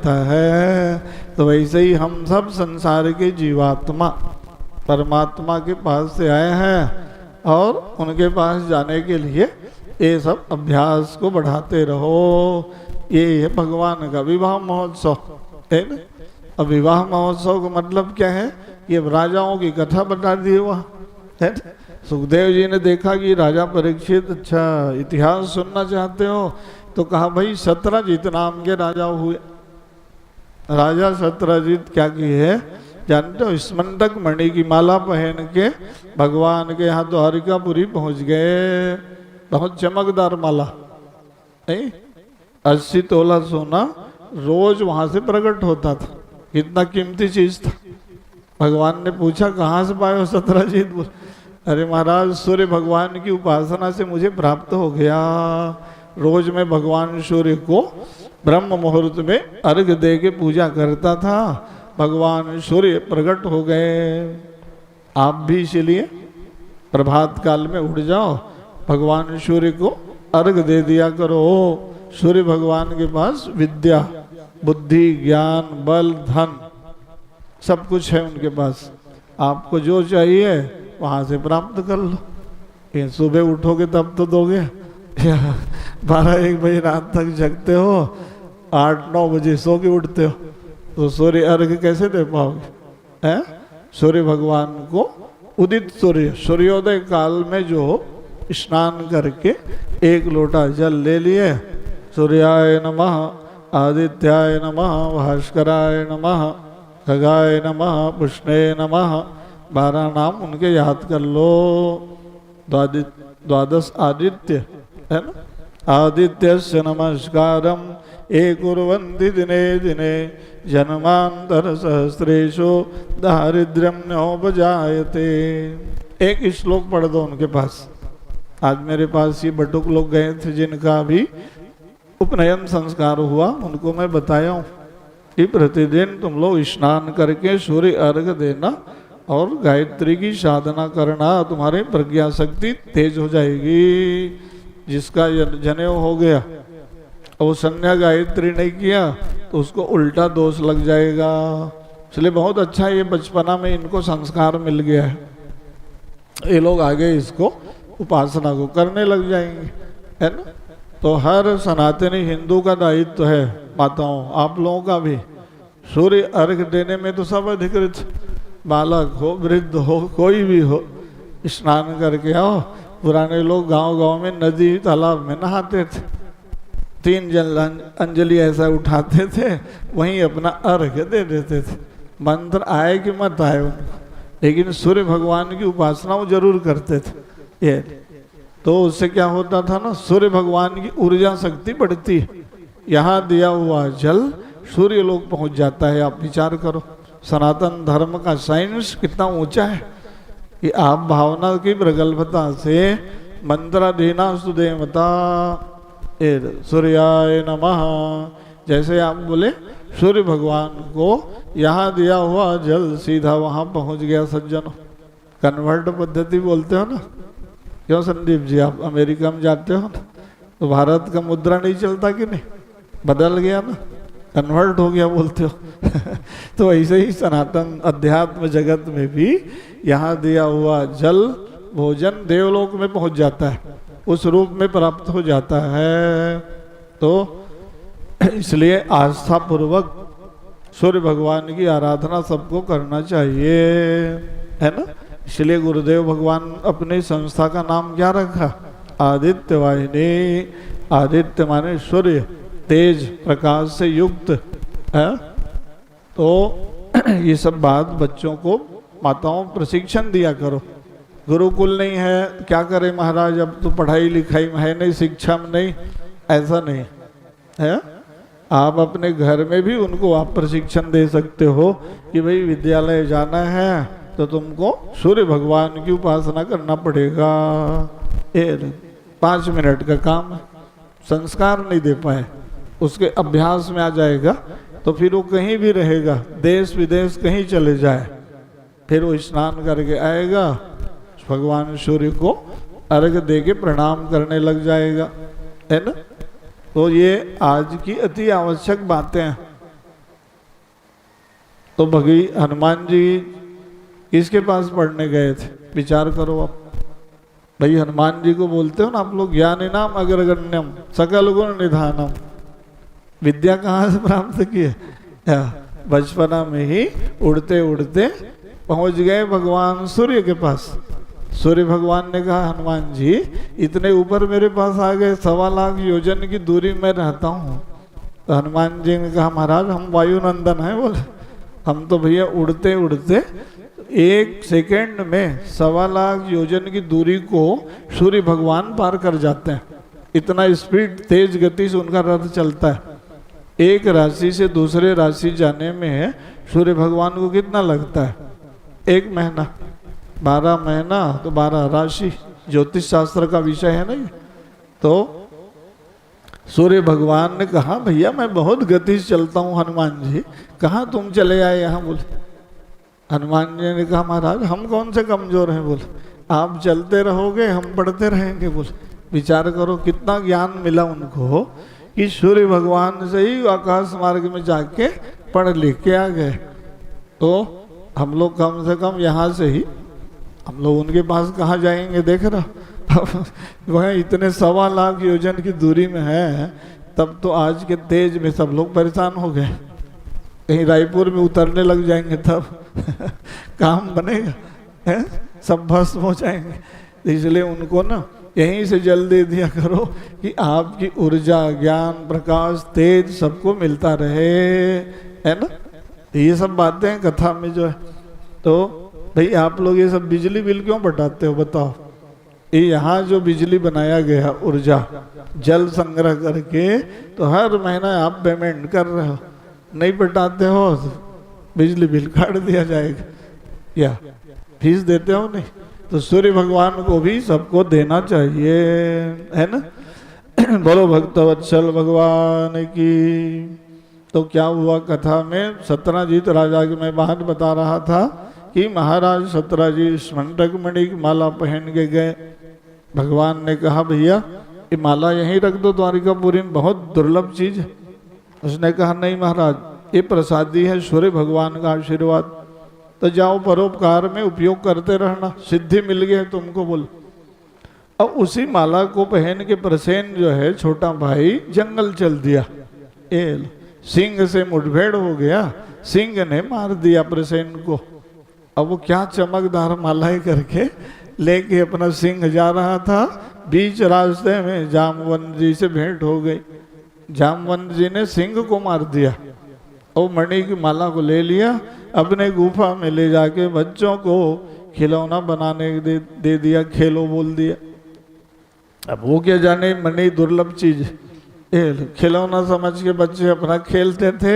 जाता है। तो वैसे ही हम सब संसार के जीवात्मा परमात्मा के पास से आए हैं और उनके पास जाने के लिए ये सब अभ्यास को बढ़ाते रहो। ये है भगवान का विवाह महोत्सव है ना। अब विवाह महोत्सव का मतलब क्या है? ये राजाओं की कथा बता दी वहाँ है ना। सुखदेव जी ने देखा कि राजा परीक्षित अच्छा इतिहास सुनना चाहते हो, तो कहा भाई सत्रजीत नाम के राजा हुए। राजा सत्रजीत क्या किए जानते हो? स्मंदक मणि की माला पहन के भगवान के यहाँ द्वारिकापुरी पहुँच गए। बहुत चमकदार माला नहीं, 80 तोला सोना रोज वहां से प्रकट होता था। कितना कीमती चीज था। भगवान ने पूछा कहाँ से पाए हो सत्रजीत? अरे महाराज सूर्य भगवान की उपासना से मुझे प्राप्त हो गया। रोज मैं भगवान सूर्य को ब्रह्म मुहूर्त में अर्घ दे के पूजा करता था, भगवान सूर्य प्रकट हो गए। आप भी इसीलिए प्रभात काल में उठ जाओ, भगवान सूर्य को अर्घ दे दिया करो। सूर्य भगवान के पास विद्या बुद्धि ज्ञान बल धन सब कुछ है उनके पास। आपको जो चाहिए वहाँ से प्राप्त कर लो। ये सुबह उठोगे तब तो दोगे या 12-1 बजे रात तक जगते हो, 8-9 बजे सो के उठते हो, तो सूर्य अर्घ कैसे दे पाओगे? हैं? सूर्य भगवान को उदित सूर्योदय काल में जो स्नान करके 1 लोटा जल ले लिए, सूर्याय नमः आदित्याय नमः भास्कराय नमः खगाय नमः पुष्णे नमः 12 नाम उनके याद कर लो। 12 आदित्य है ना। आदित्यस्य नमस्कारम कुर्वन्ति दिने दिने जन्मांतर सहस्रेशो दारिद्र्यम नोपजायते। एक श्लोक पढ़ दो उनके पास। आज मेरे पास ये बटुक लोग गए थे जिनका भी उपनयन संस्कार हुआ, उनको मैं बताया हूँ कि प्रतिदिन तुम लोग स्नान करके सूर्य अर्घ देना और गायत्री की साधना करना, तुम्हारी प्रज्ञा शक्ति तेज हो जाएगी। जिसका जनेऊ हो गया और संध्या गायत्री नहीं किया तो उसको उल्टा दोष लग जाएगा। इसलिए बहुत अच्छा ये बचपना में इनको संस्कार मिल गया है, ये लोग आगे इसको उपासना को करने लग जाएंगे है ना। तो हर सनातनी हिंदू का दायित्व है, माताओं आप लोगों का भी, सूर्य अर्घ देने में तो सब अधिकृत, बालक हो वृद्ध हो कोई भी हो, स्नान करके आओ। पुराने लोग गांव-गांव में नदी तालाब में नहाते थे, 3 जल अंजलि ऐसा उठाते थे, वहीं अपना अर्घ दे देते थे। मंत्र आए कि मत आए उनको, लेकिन सूर्य भगवान की उपासना वो जरूर करते थे। ये तो उससे क्या होता था ना, सूर्य भगवान की ऊर्जा शक्ति बढ़ती है। यहाँ दिया हुआ जल सूर्य लोग पहुँच जाता है। आप विचार करो सनातन धर्म का साइंस कितना ऊंचा है कि आप भावना की प्रगल्भता से मंत्राधीना सुदेवता सूर्याय नमः, जैसे आप बोले सूर्य भगवान को यहाँ दिया हुआ जल सीधा वहाँ पहुँच गया। सज्जनों कन्वर्ट पद्धति बोलते हो ना, क्यों संदीप जी आप अमेरिका में जाते हो ना, तो भारत का मुद्रा नहीं चलता कि नहीं, बदल गया ना, कन्वर्ट हो गया बोलते हो तो ऐसे ही सनातन अध्यात्म जगत में भी यहाँ दिया हुआ जल भोजन देवलोक में पहुँच जाता है, उस रूप में प्राप्त हो जाता है। तो इसलिए आस्था पूर्वक सूर्य भगवान की आराधना सबको करना चाहिए है ना। इसलिए गुरुदेव भगवान अपनी संस्था का नाम क्या रखा? आदित्य वाहिनी। आदित्य माने सूर्य, तेज प्रकाश से युक्त है। तो ये सब बात बच्चों को माताओं प्रशिक्षण दिया करो। गुरुकुल नहीं है, क्या करें महाराज, अब तो पढ़ाई लिखाई में है नहीं, शिक्षा में नहीं, ऐसा नहीं है। आप अपने घर में भी उनको आप प्रशिक्षण दे सकते हो कि भाई विद्यालय जाना है तो तुमको सूर्य भगवान की उपासना करना पड़ेगा। 5 मिनट का काम है, संस्कार नहीं दे पाए, उसके अभ्यास में आ जाएगा तो फिर वो कहीं भी रहेगा, देश विदेश कहीं चले जाए, फिर वो स्नान करके आएगा, भगवान सूर्य को अर्घ दे के प्रणाम करने लग जाएगा है ना। तो ये आज की अति आवश्यक बातें हैं तो भगवी हनुमान जी किसके पास पढ़ने गए थे? विचार करो आप। भाई हनुमान जी को बोलते हो ना आप लोग, ज्ञानी नाम अग्रगण्यम सकल गुण निधानम। विद्या कहाँ से प्राप्त की है? बचपना में ही उड़ते उड़ते पहुंच गए भगवान सूर्य के पास। सूर्य भगवान ने कहा हनुमान जी इतने ऊपर मेरे पास आ गए, 1.25 लाख योजन की दूरी में रहता हूँ। तो हनुमान जी ने कहा महाराज हम वायुनंदन हैं। बोले हम तो भैया उड़ते उड़ते 1 सेकेंड में 1.25 लाख योजन की दूरी को सूर्य भगवान पार कर जाते हैं। इतना स्पीड, तेज गति से उनका रथ चलता है। एक राशि से दूसरे राशि जाने में सूर्य भगवान को कितना लगता है? 1 महीना। 12 महीना तो 12 राशि, ज्योतिष शास्त्र का विषय है ना ये। तो सूर्य भगवान ने कहा भैया मैं बहुत गति से चलता हूँ हनुमान जी, कहाँ तुम चले आए यहाँ? बोले हनुमान जी ने कहा महाराज हम कौन से कमजोर हैं? बोले आप चलते रहोगे हम पढ़ते रहेंगे। बोले विचार करो कितना ज्ञान मिला उनको कि सूर्य भगवान से ही आकाश मार्ग में जाके पढ़ लिख के आ गए। तो हम लोग कम से कम यहाँ से ही हम लोग उनके पास कहाँ जाएंगे? देख रहा वह इतने 1.25 लाख योजन की दूरी में है, तब तो आज के तेज में सब लोग परेशान हो गए। कहीं रायपुर में उतरने लग जाएंगे तब काम बनेगा है? सब भस्म हो जाएंगे। इसलिए उनको ना यहीं से जल दे दिया करो कि आपकी ऊर्जा, ज्ञान, प्रकाश, तेज सबको मिलता रहे, है ना। ये सब बातें कथा में जो है। तो भाई आप लोग ये सब बिजली बिल क्यों बढ़ाते हो बताओ? ये यहाँ जो बिजली बनाया गया ऊर्जा जल संग्रह करके, तो हर महीना आप पेमेंट कर रहे हो, नहीं बढ़ाते हो बिजली बिल काट दिया जाएगा। या फीस देते हो नहीं? तो सूर्य भगवान को भी सबको देना चाहिए, है ना। बोलो भक्तवत्सल भगवान की। तो क्या हुआ कथा में? सत्यजीत राजा की मैं बात बता रहा था कि महाराज सत्यजीत स्मंडक मणि की माला पहन के गए। भगवान ने कहा भैया ये माला यहीं रख दो, द्वारिकापुरी में बहुत दुर्लभ चीज है। उसने कहा नहीं महाराज ये प्रसादी है सूर्य भगवान का आशीर्वाद, तो जाओ परोपकार में उपयोग करते रहना, सिद्धि मिल गई तुमको। बोल अब उसी माला को पहन के प्रसेन जो है छोटा भाई जंगल चल दिया। सिंह से मुठभेड़ हो गया, सिंह ने मार दिया प्रसेन को। अब वो क्या चमकदार मालाएं करके लेके अपना सिंह जा रहा था, बीच रास्ते में जामवंत जी से भेंट हो गई। जामवंत जी ने सिंह को मार दिया और मणि की माला को ले लिया, अपने गुफा में ले जाके बच्चों को खिलौना बनाने दे दिया, खेलो बोल दिया। अब वो क्या जाने मणि दुर्लभ चीज, खिलौना समझ के बच्चे अपना खेलते थे।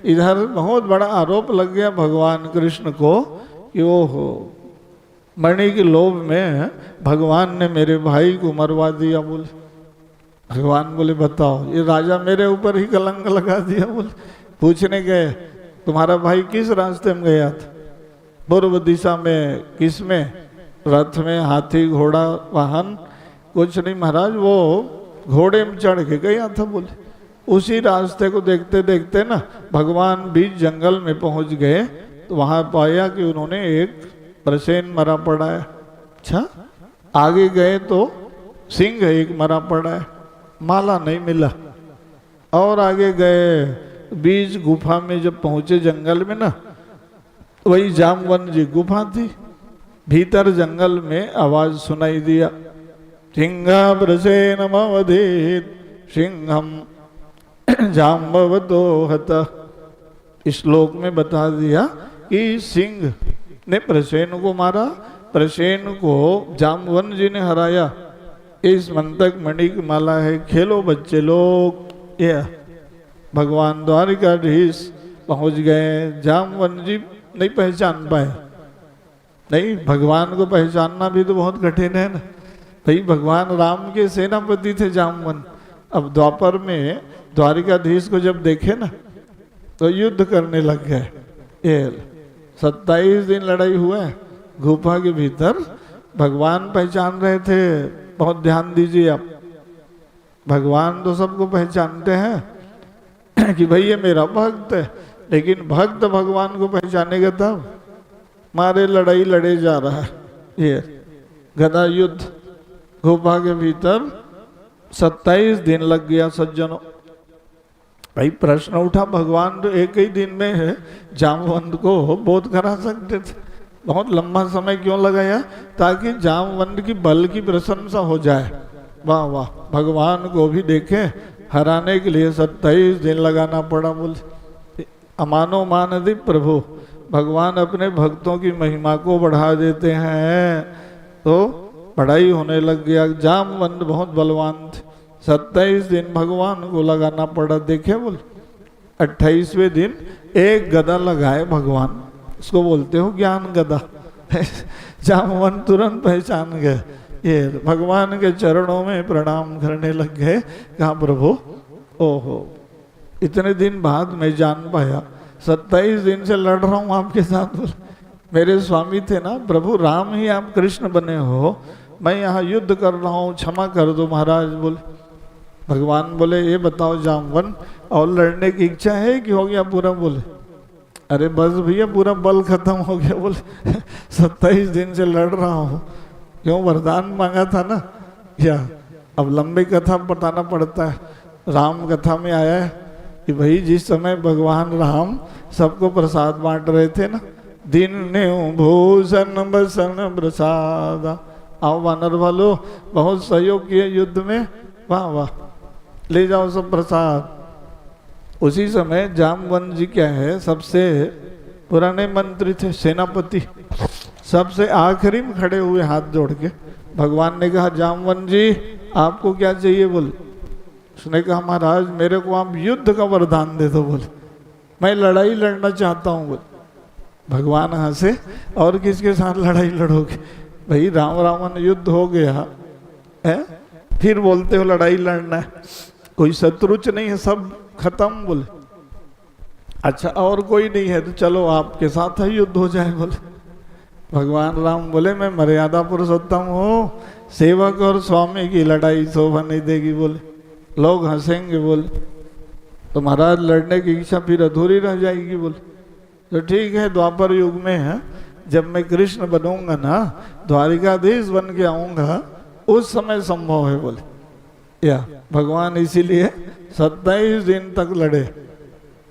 इधर बहुत बड़ा आरोप लग गया भगवान कृष्ण को कि ओहो मणि के लोभ में भगवान ने मेरे भाई को मरवा दिया। बोले भगवान बोले बताओ ये राजा मेरे ऊपर ही कलंक लगा दिया। बोले पूछने गए तुम्हारा भाई किस रास्ते में गया था? पूर्व दिशा में, किस में? रथ में, हाथी, घोड़ा, वाहन? कुछ नहीं महाराज वो घोड़े में चढ़ के गया था। बोले उसी रास्ते को देखते देखते ना भगवान बीच जंगल में पहुंच गए, तो वहां पाया कि उन्होंने एक प्रसेन मरा पड़ा है। अच्छा आगे गए तो सिंह एक मरा पड़ा है, माला नहीं मिला। और आगे गए बीच गुफा में जब पहुंचे जंगल में ना, वही जामवंत जी गुफा थी। भीतर जंगल में आवाज सुनाई दिया, सिंहा प्रसेनमवधीत सिंहम जाम्बवतो हत। इस श्लोक में बता दिया कि सिंह ने प्रसेन को मारा, प्रसेन को जामवंत जी ने हराया। इस मंतक मणि की माला है, खेलो बच्चे लोग। ये भगवान द्वारिकाधीश पहुंच गए। जामवंत जी नहीं पहचान पाए। नहीं, भगवान को पहचानना भी तो बहुत कठिन है ना भाई। भगवान राम के सेनापति थे जामवंत। अब द्वापर में द्वारिकाधीश को जब देखे ना तो युद्ध करने लग गए। 27 दिन लड़ाई हुआ है गुफा के भीतर। भगवान पहचान रहे थे। बहुत ध्यान दीजिए आप, भगवान तो सबको पहचानते हैं कि भाई ये मेरा भक्त है, लेकिन भक्त भगवान को पहचानेगा तब। मारे लड़ाई लड़े जा रहा है, ये गदा युद्ध गुफा के भीतर 27 दिन लग गया सज्जनों। भाई प्रश्न उठा, भगवान तो एक ही दिन में है जामवंत को बोध करा सकते थे, बहुत लंबा समय क्यों लगाया? ताकि जामवंत की बल की प्रशंसा हो जाए। वाह वाह, भगवान को भी देखे हराने के लिए 27 दिन लगाना पड़ा। बोले अमानो मानदि प्रभु, भगवान अपने भक्तों की महिमा को बढ़ा देते हैं। तो बढ़ाई होने लग गया। जामवंत बहुत बलवान थे, 27 दिन भगवान को लगाना पड़ा। देखे बोल 28वें दिन एक गदा लगाए भगवान, उसको बोलते हो ज्ञान गदा। जामवंत तुरंत पहचान गए, ये भगवान के चरणों में प्रणाम करने लग गए। कहा प्रभु ओहो, इतने दिन बाद मैं जान पाया, 27 दिन से लड़ रहा हूँ आपके साथ। बोले मेरे स्वामी थे ना प्रभु राम ही आप कृष्ण बने हो, मैं यहाँ युद्ध कर रहा हूँ, क्षमा कर दो महाराज। बोले भगवान बोले ये बताओ जामवन, और लड़ने की इच्छा है कि हो गया पूरा? बोले अरे बस भैया पूरा बल खत्म हो गया। बोले 27 दिन से लड़ रहा हूँ, क्यों वरदान मांगा था ना क्या? अब लंबी कथा बताना पड़ता है। राम कथा में आया है कि भाई जिस समय भगवान राम सबको प्रसाद बांट रहे थे ना, दिन ने भूषण बसन प्रसाद, आओ वानर वालों बहुत सहयोग किए युद्ध में, वाह वाह, ले जाओ सब प्रसाद। उसी समय जामवंत जी क्या है, सबसे पुराने मंत्री थे, सेनापति, सबसे आखिरी में खड़े हुए हाथ जोड़ के। भगवान ने कहा जामवंत जी आपको क्या चाहिए? बोले उसने कहा महाराज मेरे को आप युद्ध का वरदान दे दो। बोले मैं लड़ाई लड़ना चाहता हूँ। बोले भगवान हंसे, और किसके साथ लड़ाई लड़ोगे? भाई राम रावण युद्ध हो गया है, फिर बोलते हो लड़ाई लड़ना है, कोई शत्रुच नहीं है, सब खत्म। बोले अच्छा और कोई नहीं है तो चलो आपके साथ ही युद्ध हो जाए। बोले भगवान राम बोले मैं मर्यादा पुरुषोत्तम हूँ, सेवक और स्वामी की लड़ाई शोभा नहीं देगी। बोले लोग हंसेंगे। बोले तो महाराज लड़ने की इच्छा फिर अधूरी रह जाएगी। बोले तो ठीक है, द्वापर युग में है, जब मैं कृष्ण बनूंगा ना, द्वारिकाधीश बन के आऊंगा, उस समय संभव है। बोले या भगवान इसीलिए 27 दिन तक लड़े,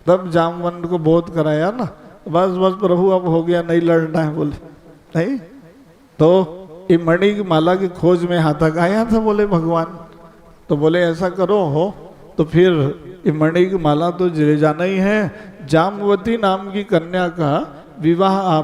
तब जामवंत को बोध कराया ना, बस बस प्रभु अब हो गया, नहीं लड़ना है। बोले नहीं तो ये मणि की माला की खोज में यहाँ तक आया था। बोले भगवान तो बोले ऐसा करो हो तो फिर ये मणि की माला तो ले जाना ही है, जामवती नाम की कन्या का विवाह आप